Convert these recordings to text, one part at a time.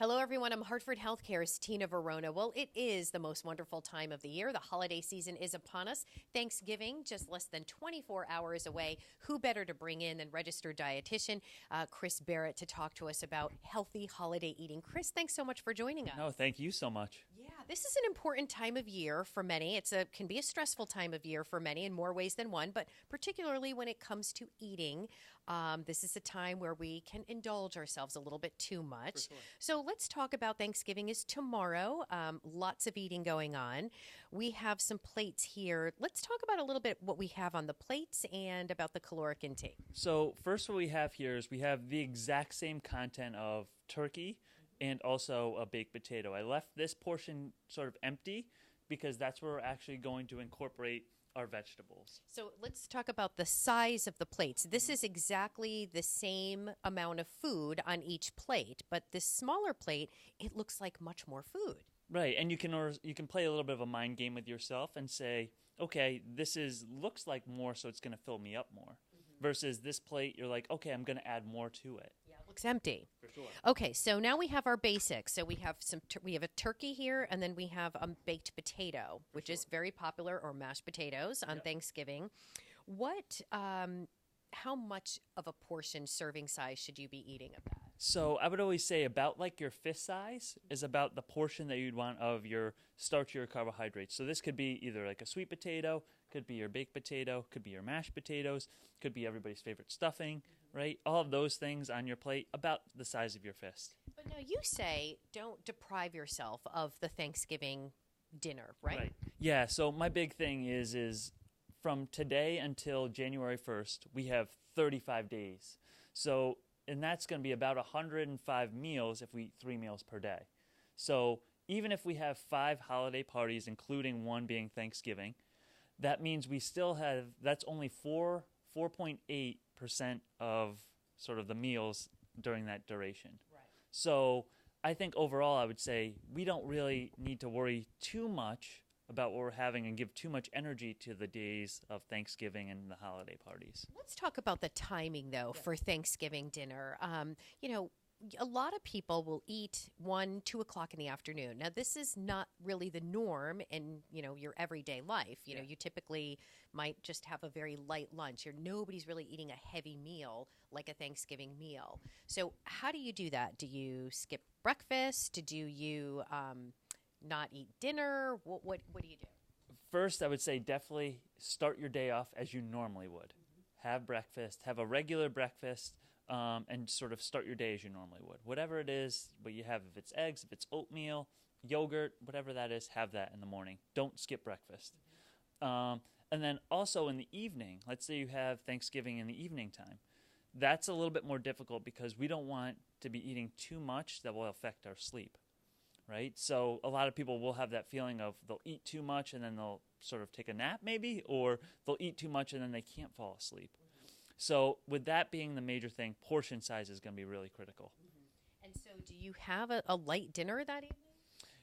Hello, everyone. I'm Hartford Healthcare's Tina Verona. Well, it is the most wonderful time of the year. The holiday season is upon us. Thanksgiving, just less than 24 hours away. Who better to bring in than registered dietitian Chris Barrett to talk to us about healthy holiday eating? Chris, thanks so much for joining us. No, thank you so much. Yeah, this is an important time of year for many. Can be a stressful time of year for many in more ways than one, but particularly when it comes to eating, this is a time where we can indulge ourselves a little bit too much. For sure. So let's talk about Thanksgiving is tomorrow. Lots of eating going on. We have some plates here. Let's talk about a little bit what we have on the plates and about the caloric intake. So first what we have here is we have the exact same content of turkey and also a baked potato. I left this portion sort of empty because that's where we're actually going to incorporate our vegetables. So let's talk about the size of the plates. This is exactly the same amount of food on each plate, but this smaller plate, it looks like much more food. Right, and you can play a little bit of a mind game with yourself and say, okay, looks like more, so it's going to fill me up more. Versus this plate, you're like, okay, I'm going to add more to it. Yeah, it looks empty. For sure. Okay, so now we have our basics. So we have we have a turkey here, and then we have a baked potato, which is very popular, or mashed potatoes on Thanksgiving. How much of a portion serving size should you be eating of that? So I would always say about like your fist size is about the portion that you'd want of your starch or carbohydrates. So this could be either like a sweet potato, could be your baked potato, could be your mashed potatoes, could be everybody's favorite stuffing, right? All of those things on your plate about the size of your fist. But now you say don't deprive yourself of the Thanksgiving dinner, right? Yeah, so my big thing is from today until January 1st, we have 35 days. So, and that's going to be about 105 meals if we eat 3 meals per day. So even if we have 5 holiday parties, including one being Thanksgiving, that means we still have, that's only 4.8% of sort of the meals during that duration. Right. So I think overall I would say we don't really need to worry too much about what we're having and give too much energy to the days of Thanksgiving and the holiday parties. Let's talk about the timing, though, for Thanksgiving dinner. A lot of people will eat 1, 2 o'clock in the afternoon. Now, this is not really the norm in, your everyday life. You typically might just have a very light lunch. Nobody's really eating a heavy meal like a Thanksgiving meal. So how do you do that? Do you skip breakfast? Do you not eat dinner? What do you do? First, I would say definitely start your day off as you normally would. Have breakfast, have a regular breakfast, and sort of start your day as you normally would. Whatever it is, what you have, if it's eggs, if it's oatmeal, yogurt, whatever that is, have that in the morning. Don't skip breakfast. And then also in the evening, let's say you have Thanksgiving in the evening time. That's a little bit more difficult because we don't want to be eating too much that will affect our sleep. Right? So a lot of people will have that feeling of they'll eat too much and then they'll sort of take a nap maybe, or they'll eat too much and then they can't fall asleep. So with that being the major thing, portion size is going to be really critical. And so do you have a light dinner that evening?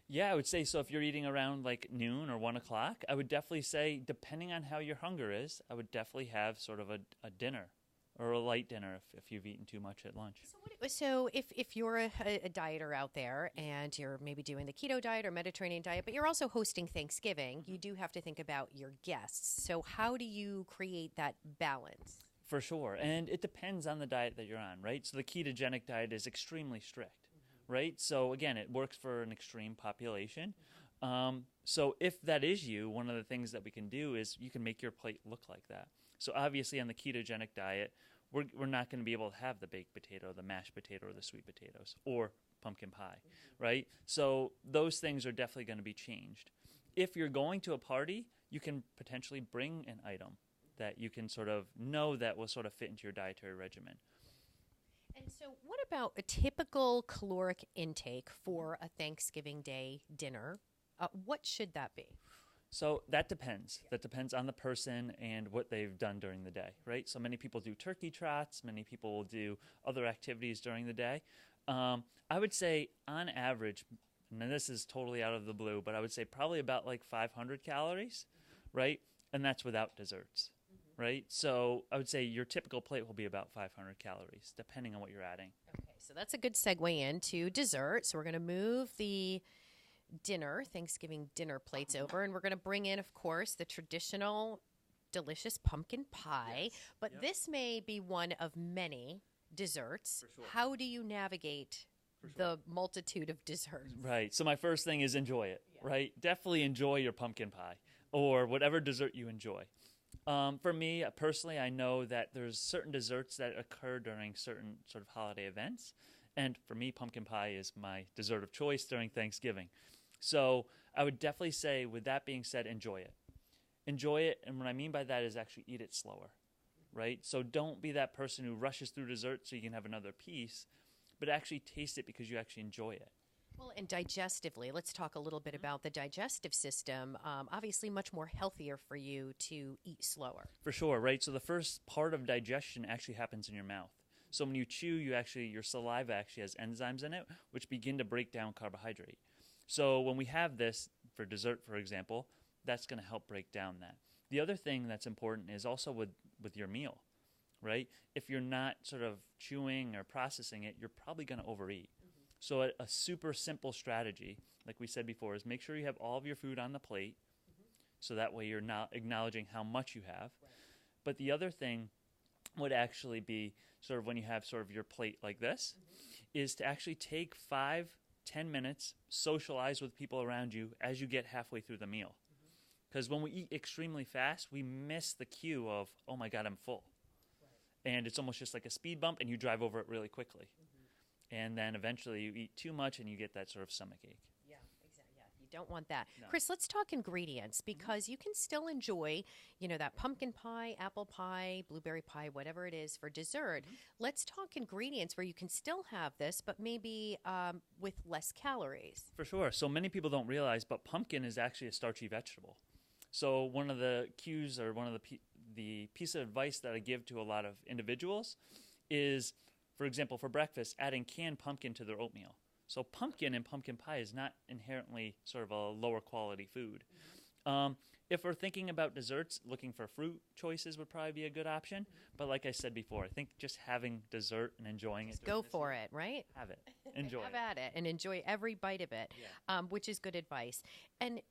Yeah, I would say so if you're eating around like noon or 1 o'clock, I would definitely say, depending on how your hunger is, I would definitely have sort of a dinner. Or a light dinner if you've eaten too much at lunch. So if you're a dieter out there and you're maybe doing the keto diet or Mediterranean diet, but you're also hosting Thanksgiving, you do have to think about your guests. So how do you create that balance? For sure. And it depends on the diet that you're on, right? So the ketogenic diet is extremely strict, right? So again, it works for an extreme population. So if that is you, one of the things that we can do is you can make your plate look like that. So obviously on the ketogenic diet, we're not going to be able to have the baked potato, the mashed potato, or the sweet potatoes, or pumpkin pie, right? So those things are definitely going to be changed. If you're going to a party, you can potentially bring an item that you can sort of know that will sort of fit into your dietary regimen. And so what about a typical caloric intake for a Thanksgiving Day dinner? What should that be? So that depends. That depends on the person and what they've done during the day, right? So many people do turkey trots. Many people will do other activities during the day. I would say on average, and this is totally out of the blue, but I would say probably about like 500 calories, right? And that's without desserts, right? So I would say your typical plate will be about 500 calories, depending on what you're adding. Okay, So that's a good segue into dessert. So we're going to move the Thanksgiving dinner plates over, and we're going to bring in, of course, the traditional delicious pumpkin pie. Yes. But Yep. this may be one of many desserts. For sure. How do you navigate the multitude of desserts? Right. So my first thing is enjoy it, right? Definitely enjoy your pumpkin pie or whatever dessert you enjoy. For me, personally, I know that there's certain desserts that occur during certain sort of holiday events. And for me, pumpkin pie is my dessert of choice during Thanksgiving. So I would definitely say, with that being said, enjoy it. Enjoy it, and what I mean by that is actually eat it slower, right? So don't be that person who rushes through dessert so you can have another piece, but actually taste it because you actually enjoy it. Well, and digestively, let's talk a little bit about the digestive system. Obviously, much more healthier for you to eat slower. For sure, right? So the first part of digestion actually happens in your mouth. So when you chew, your saliva actually has enzymes in it, which begin to break down carbohydrate. So when we have this for dessert, for example, that's going to help break down that. The other thing that's important is also with your meal, right? If you're not sort of chewing or processing it, you're probably going to overeat. So a super simple strategy, like we said before, is make sure you have all of your food on the plate, so that way you're not acknowledging how much you have. Right. But the other thing would actually be sort of when you have sort of your plate like this, is to actually take 5-10 minutes, socialize with people around you as you get halfway through the meal. Because when we eat extremely fast, we miss the cue of, oh my God, I'm full. Right. And it's almost just like a speed bump, and you drive over it really quickly. And then eventually you eat too much and you get that sort of stomach ache. Yeah, exactly. Yeah, you don't want that. No. Chris, let's talk ingredients, because you can still enjoy, that pumpkin pie, apple pie, blueberry pie, whatever it is for dessert. Let's talk ingredients where you can still have this, but maybe with less calories. For sure. So many people don't realize, but pumpkin is actually a starchy vegetable. So one of the cues, or one of the piece of advice that I give to a lot of individuals is, for example, for breakfast, adding canned pumpkin to their oatmeal. So pumpkin and pumpkin pie is not inherently sort of a lower quality food. If we're thinking about desserts, looking for fruit choices would probably be a good option. But like I said before, I think just having dessert and enjoying it. Go for it, right? Have it. Enjoy Have it. at it and enjoy every bite of it, which is good advice. And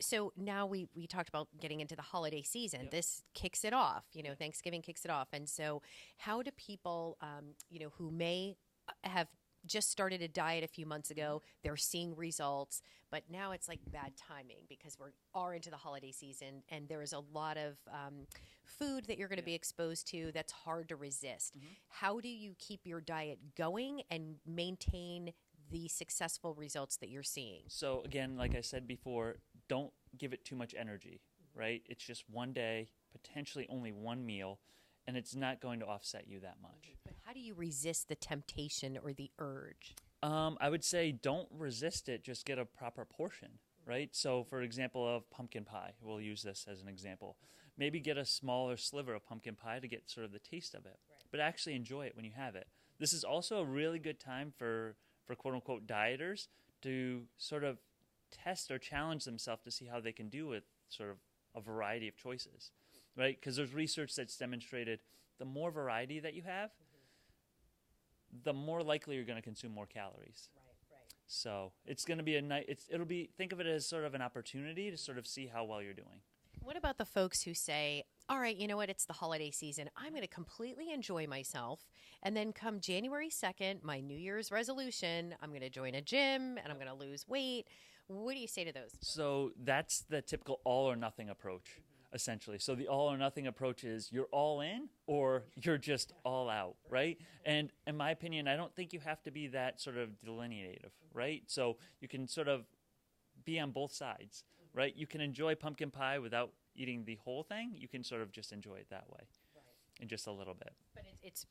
so now we talked about getting into the holiday season. Yep. This kicks it off, Thanksgiving kicks it off. And so how do people, who may have just started a diet a few months ago, they're seeing results, but now it's like bad timing because we are into the holiday season and there is a lot of food that you're going to be exposed to that's hard to resist. How do you keep your diet going and maintain the successful results that you're seeing? So again, like I said before, don't give it too much energy, right? It's just one day, potentially only one meal, and it's not going to offset you that much. But how do you resist the temptation or the urge? I would say don't resist it, just get a proper portion, right? So for example of pumpkin pie, we'll use this as an example. Maybe get a smaller sliver of pumpkin pie to get sort of the taste of it, but actually enjoy it when you have it. This is also a really good time for quote-unquote dieters to sort of test or challenge themselves to see how they can do with sort of a variety of choices, right? Because there's research that's demonstrated the more variety that you have, the more likely you're going to consume more calories. Right. So it's going to be think of it as sort of an opportunity to sort of see how well you're doing. What about the folks who say, all right, you know what, it's the holiday season, I'm going to completely enjoy myself, and then come January 2nd, my New Year's resolution, I'm going to join a gym, and I'm going to lose weight. What do you say to those? So that's the typical all or nothing approach, essentially. So the all or nothing approach is you're all in or you're just all out, right? And in my opinion, I don't think you have to be that sort of delineative, right? So you can sort of be on both sides, right? You can enjoy pumpkin pie without eating the whole thing. You can sort of just enjoy it that way, in just a little bit. But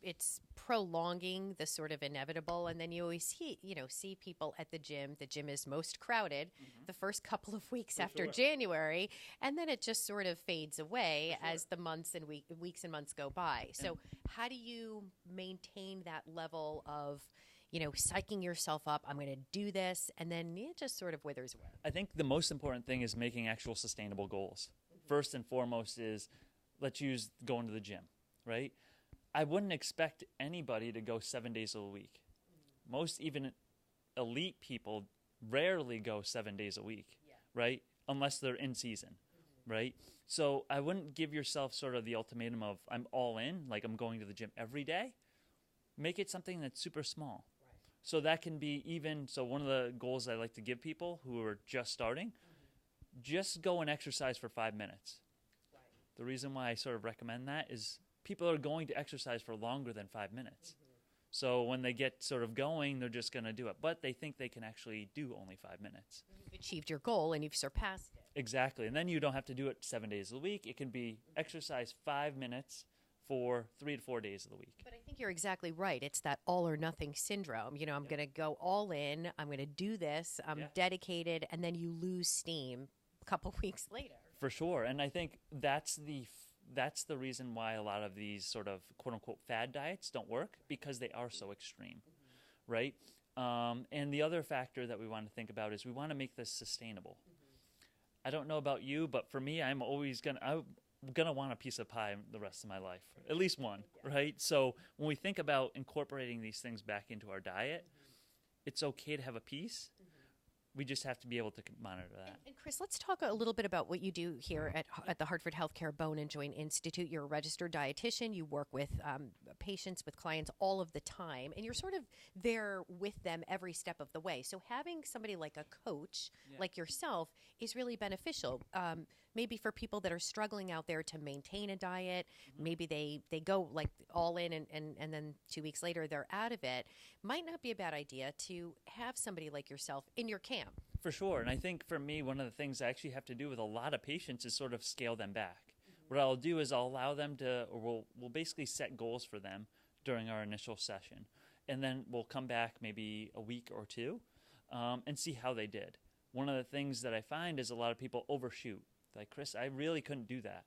it's prolonging the sort of inevitable, and then you always see people at the gym. The gym is most crowded the first couple of weeks after January, and then it just sort of fades away as the months and weeks and months go by. So how do you maintain that level of psyching yourself up, I'm going to do this, and then it just sort of withers away? I think the most important thing is making actual sustainable goals. First and foremost is, let's use going to the gym, right? I wouldn't expect anybody to go 7 days a week. Most even elite people rarely go 7 days a week, Yeah. right? Unless they're in season, right? So I wouldn't give yourself sort of the ultimatum of I'm all in, like I'm going to the gym every day. Make it something that's super small. Right. So that can be even, so one of the goals I like to give people who are just starting, just go and exercise for 5 minutes. Right. The reason why I sort of recommend that is people are going to exercise for longer than 5 minutes. So when they get sort of going, they're just going to do it. But they think they can actually do only 5 minutes. You've achieved your goal and you've surpassed it. Exactly. And then you don't have to do it 7 days a week. It can be exercise 5 minutes for 3 to 4 days of the week. But I think you're exactly right. It's that all or nothing syndrome. You know, I'm going to go all in. I'm going to do this. I'm dedicated. And then you lose steam a couple weeks later. For sure. And I think that's the reason why a lot of these sort of quote-unquote fad diets don't work, because they are so extreme, right? And the other factor that we want to think about is we want to make this sustainable. I don't know about you, but for me, I'm gonna want a piece of pie the rest of my life, at least one, right? So when we think about incorporating these things back into our diet, it's okay to have a piece. We just have to be able to monitor that. And Chris, let's talk a little bit about what you do here at the Hartford Healthcare Bone and Joint Institute. You're a registered dietitian. You work with patients, with clients all of the time, and you're sort of there with them every step of the way. So having somebody like a coach like yourself is really beneficial. Maybe for people that are struggling out there to maintain a diet, maybe they go like all in and then 2 weeks later they're out of it. Might not be a bad idea to have somebody like yourself in your camp. For sure. And I think for me, one of the things I actually have to do with a lot of patients is sort of scale them back. What I'll do is I'll allow them to, or we'll basically set goals for them during our initial session. And then we'll come back maybe a week or two and see how they did. One of the things that I find is a lot of people overshoot. Like, Chris, I really couldn't do that.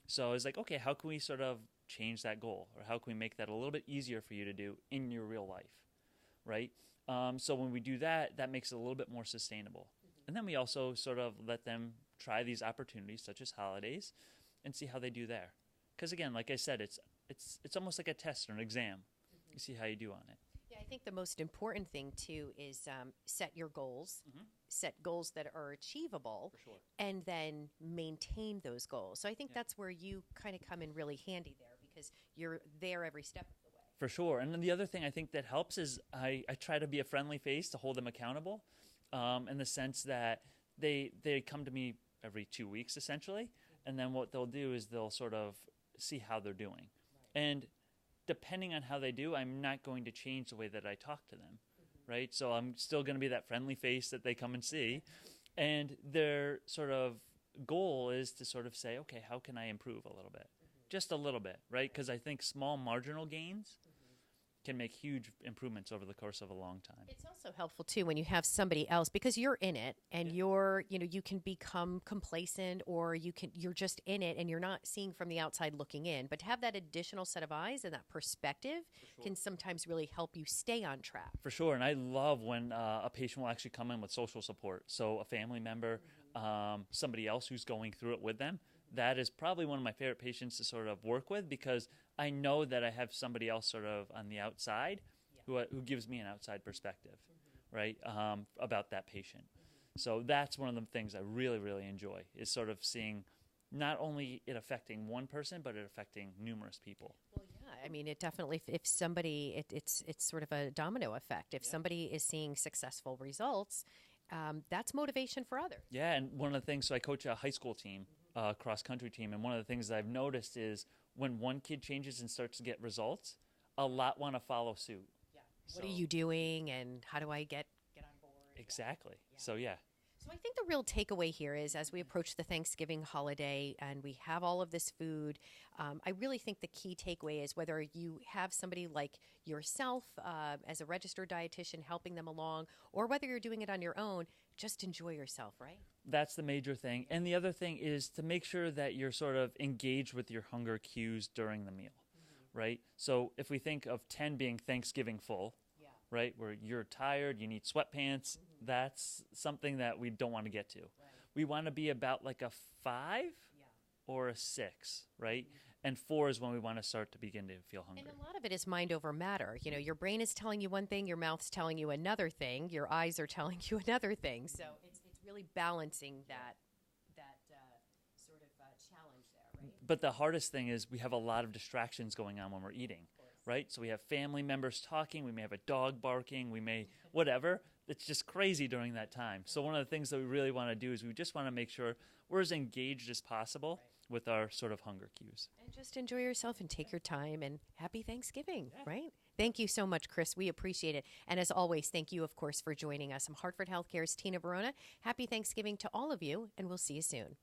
So I was like, okay, how can we sort of change that goal? Or how can we make that a little bit easier for you to do in your real life, right? So when we do that, that makes it a little bit more sustainable. And then we also sort of let them try these opportunities, such as holidays, and see how they do there. Because again, like I said, it's almost like a test or an exam. You see how you do on it. Yeah, I think the most important thing too is set your goals, set goals that are achievable, For sure. and then maintain those goals. So I think that's where you kind of come in really handy there, because you're there every step of the way. For sure. And then the other thing I think that helps is I try to be a friendly face to hold them accountable, in the sense that they come to me every 2 weeks essentially, and then what they'll do is they'll sort of see how they're doing. Right. And depending on how they do, I'm not going to change the way that I talk to them, right? So I'm still going to be that friendly face that they come and see. And their sort of goal is to sort of say, okay, how can I improve a little bit? Just a little bit, right? Because I think small marginal gains can make huge improvements over the course of a long time. It's also helpful too when you have somebody else, because you're in it and you can become complacent, or you're just in it and you're not seeing from the outside looking in. But to have that additional set of eyes and that perspective can sometimes really help you stay on track. For sure. And I love when a patient will actually come in with social support. So a family member, somebody else who's going through it with them. That is probably one of my favorite patients to sort of work with, because I know that I have somebody else sort of on the outside who gives me an outside perspective, right, about that patient. So that's one of the things I really, really enjoy, is sort of seeing not only it affecting one person, but it affecting numerous people. Well, yeah, I mean, it definitely, if somebody, it's sort of a domino effect. If somebody is seeing successful results, that's motivation for others. Yeah, and one of the things, so I coach a high school team, cross-country team, and one of the things that I've noticed is when one kid changes and starts to get results, a lot want to follow suit. Yeah. What are you doing, and how do I get on board? Exactly. Yeah. So, yeah. So I think the real takeaway here is, as we approach the Thanksgiving holiday and we have all of this food, I really think the key takeaway is whether you have somebody like yourself as a registered dietitian helping them along, or whether you're doing it on your own, just enjoy yourself, right? That's the major thing. And the other thing is to make sure that you're sort of engaged with your hunger cues during the meal, right? So if we think of 10 being Thanksgiving full, right, where you're tired, you need sweatpants, that's something that we don't want to get to. Right. We want to be about like a 5 or a 6, right? and 4 is when we want to start to begin to feel hungry. And a lot of it is mind over matter. You know, your brain is telling you one thing, your mouth's telling you another thing, your eyes are telling you another thing. So it's really balancing that sort of challenge there, right? But the hardest thing is we have a lot of distractions going on when we're eating, right? So we have family members talking, we may have a dog barking, we may whatever. It's just crazy during that time. So one of the things that we really want to do is we just want to make sure we're as engaged as possible with our sort of hunger cues. And just enjoy yourself and take your time, and happy Thanksgiving, right? Thank you so much, Chris. We appreciate it. And as always, thank you, of course, for joining us. I'm Hartford Healthcare's Tina Barona. Happy Thanksgiving to all of you, and we'll see you soon.